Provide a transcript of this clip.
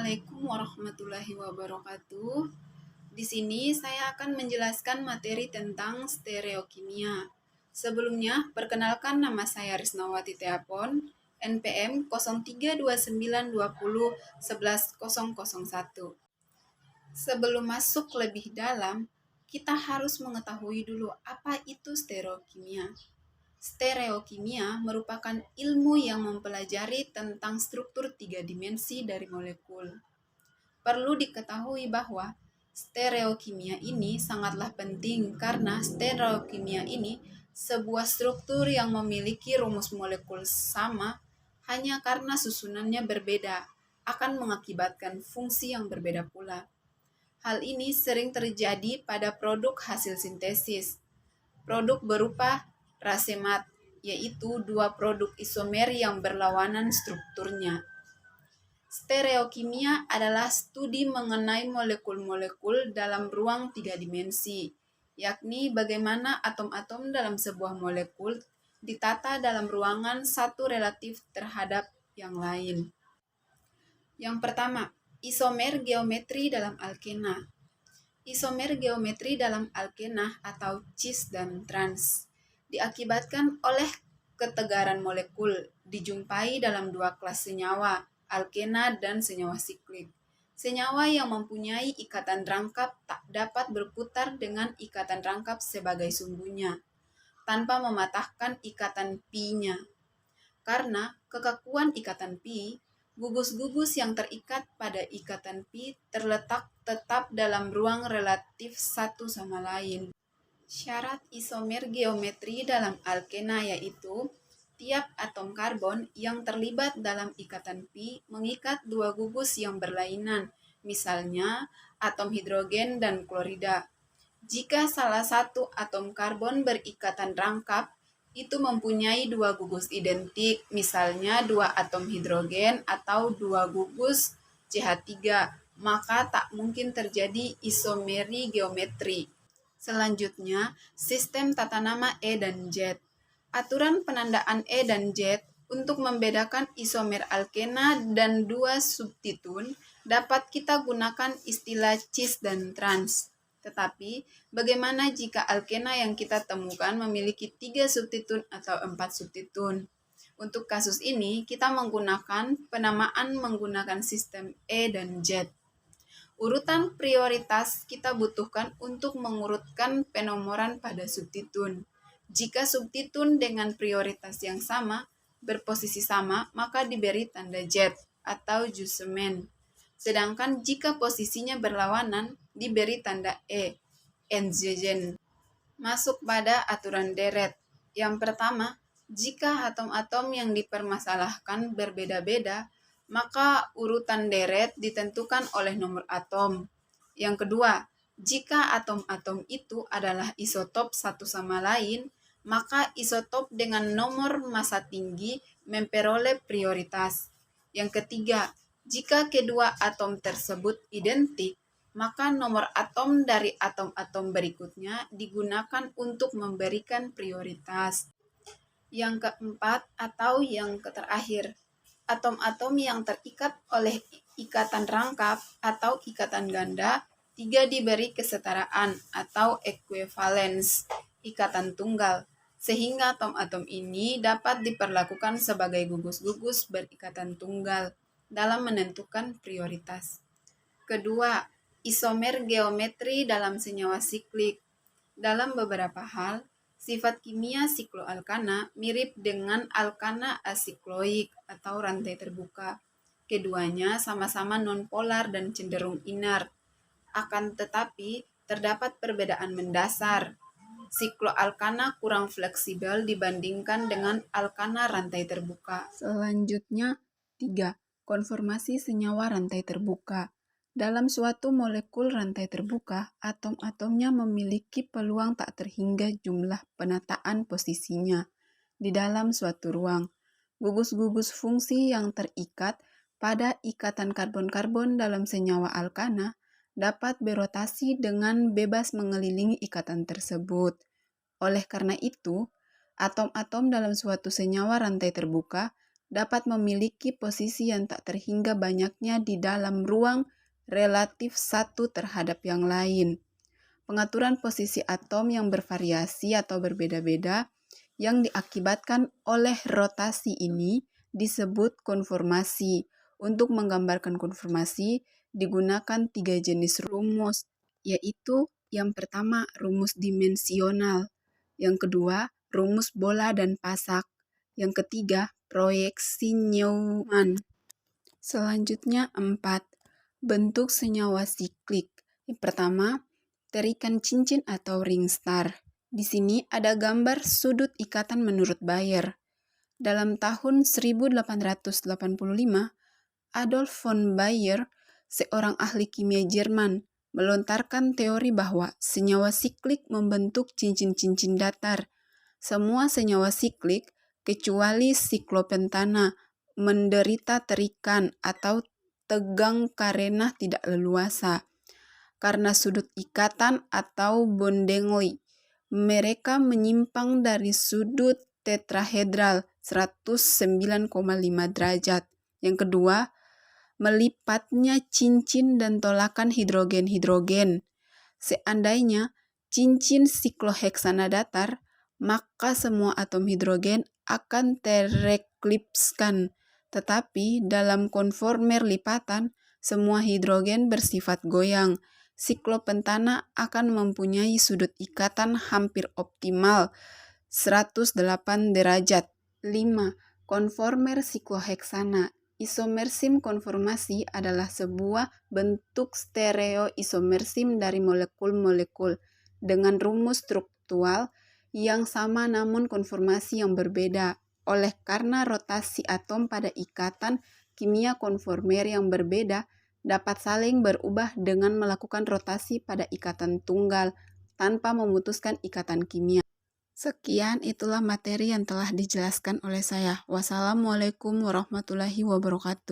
Assalamualaikum warahmatullahi wabarakatuh. Di sini saya akan menjelaskan materi tentang stereokimia. Sebelumnya, perkenalkan nama saya Risnawati Teapon, NPM 032920111001. Sebelum masuk lebih dalam, kita harus mengetahui dulu apa itu stereokimia. Stereokimia merupakan ilmu yang mempelajari tentang struktur tiga dimensi dari molekul. Perlu diketahui bahwa stereokimia ini sangatlah penting karena stereokimia ini sebuah struktur yang memiliki rumus molekul sama hanya karena susunannya berbeda akan mengakibatkan fungsi yang berbeda pula. Hal ini sering terjadi pada produk hasil sintesis. Produk berupa racemat, yaitu dua produk isomer yang berlawanan strukturnya. Stereokimia adalah studi mengenai molekul-molekul dalam ruang tiga dimensi, yakni bagaimana atom-atom dalam sebuah molekul ditata dalam ruangan satu relatif terhadap yang lain. Yang pertama, isomer geometri dalam alkena. Isomer geometri dalam alkena atau cis dan trans diakibatkan oleh ketegaran molekul dijumpai dalam dua kelas senyawa, alkena dan senyawa siklik. Senyawa yang mempunyai ikatan rangkap tak dapat berputar dengan ikatan rangkap sebagai sumbunya, tanpa mematahkan ikatan pi-nya. Karena kekakuan ikatan pi, gugus-gugus yang terikat pada ikatan pi terletak tetap dalam ruang relatif satu sama lain. Syarat isomer geometri dalam alkena yaitu tiap atom karbon yang terlibat dalam ikatan pi mengikat dua gugus yang berlainan, misalnya atom hidrogen dan klorida. Jika salah satu atom karbon berikatan rangkap, itu mempunyai dua gugus identik, misalnya dua atom hidrogen atau dua gugus CH3, maka tak mungkin terjadi isomeri geometri. Selanjutnya, sistem tata nama E dan Z. Aturan penandaan E dan Z untuk membedakan isomer alkena dan dua substitun dapat kita gunakan istilah cis dan trans. Tetapi, bagaimana jika alkena yang kita temukan memiliki 3 substitun atau 4 substitun? Untuk kasus ini, kita menggunakan penamaan menggunakan sistem E dan Z. Urutan prioritas kita butuhkan untuk mengurutkan penomoran pada substitun. Jika substitun dengan prioritas yang sama, berposisi sama, maka diberi tanda Z atau Jusemen. Sedangkan jika posisinya berlawanan, diberi tanda E, Entgegen. Masuk pada aturan deret. Yang pertama, jika atom-atom yang dipermasalahkan berbeda-beda, maka urutan deret ditentukan oleh nomor atom. Yang kedua, jika atom-atom itu adalah isotop satu sama lain, maka isotop dengan nomor massa tinggi memperoleh prioritas. Yang ketiga, jika kedua atom tersebut identik, maka nomor atom dari atom-atom berikutnya digunakan untuk memberikan prioritas. Yang keempat atau yang terakhir, atom-atom yang terikat oleh ikatan rangkap atau ikatan ganda, 3 diberi kesetaraan atau equivalence, ikatan tunggal, sehingga atom-atom ini dapat diperlakukan sebagai gugus-gugus berikatan tunggal dalam menentukan prioritas. Kedua, isomer geometri dalam senyawa siklik. Dalam beberapa hal, sifat kimia sikloalkana mirip dengan alkana asikloik atau rantai terbuka. Keduanya sama-sama nonpolar dan cenderung inert. Akan tetapi, terdapat perbedaan mendasar. Sikloalkana kurang fleksibel dibandingkan dengan alkana rantai terbuka. Selanjutnya, 3. Konformasi senyawa rantai terbuka. Dalam suatu molekul rantai terbuka, atom-atomnya memiliki peluang tak terhingga jumlah penataan posisinya di dalam suatu ruang. Gugus-gugus fungsi yang terikat pada ikatan karbon-karbon dalam senyawa alkana dapat berotasi dengan bebas mengelilingi ikatan tersebut. Oleh karena itu, atom-atom dalam suatu senyawa rantai terbuka dapat memiliki posisi yang tak terhingga banyaknya di dalam ruang relatif satu terhadap yang lain. Pengaturan posisi atom yang bervariasi atau berbeda-beda yang diakibatkan oleh rotasi ini disebut konformasi. Untuk menggambarkan konformasi, digunakan 3 jenis rumus, yaitu yang pertama rumus dimensional, yang kedua rumus bola dan pasak, yang ketiga proyeksi Newman. Selanjutnya 4. Bentuk senyawa siklik. Yang pertama, terikan cincin atau ring star. Di sini ada gambar sudut ikatan menurut Bayer. Dalam tahun 1885, Adolf von Bayer, seorang ahli kimia Jerman, melontarkan teori bahwa senyawa siklik membentuk cincin-cincin datar. Semua senyawa siklik, kecuali siklopentana, menderita terikan atau tegang karena tidak leluasa. Karena sudut ikatan atau bondingly, mereka menyimpang dari sudut tetrahedral 109,5 derajat. Yang kedua, melipatnya cincin dan tolakan hidrogen-hidrogen. Seandainya cincin sikloheksana datar, maka semua atom hidrogen akan tereklipskan. Tetapi dalam konformer lipatan, semua hidrogen bersifat goyang. Siklopentana akan mempunyai sudut ikatan hampir optimal 108 derajat. 5. Konformer sikloheksana. Isomersim konformasi adalah sebuah bentuk stereoisomersim dari molekul-molekul dengan rumus struktural yang sama namun konformasi yang berbeda. Oleh karena rotasi atom pada ikatan kimia konformer yang berbeda dapat saling berubah dengan melakukan rotasi pada ikatan tunggal tanpa memutuskan ikatan kimia. Sekian, itulah materi yang telah dijelaskan oleh saya. Wassalamualaikum warahmatullahi wabarakatuh.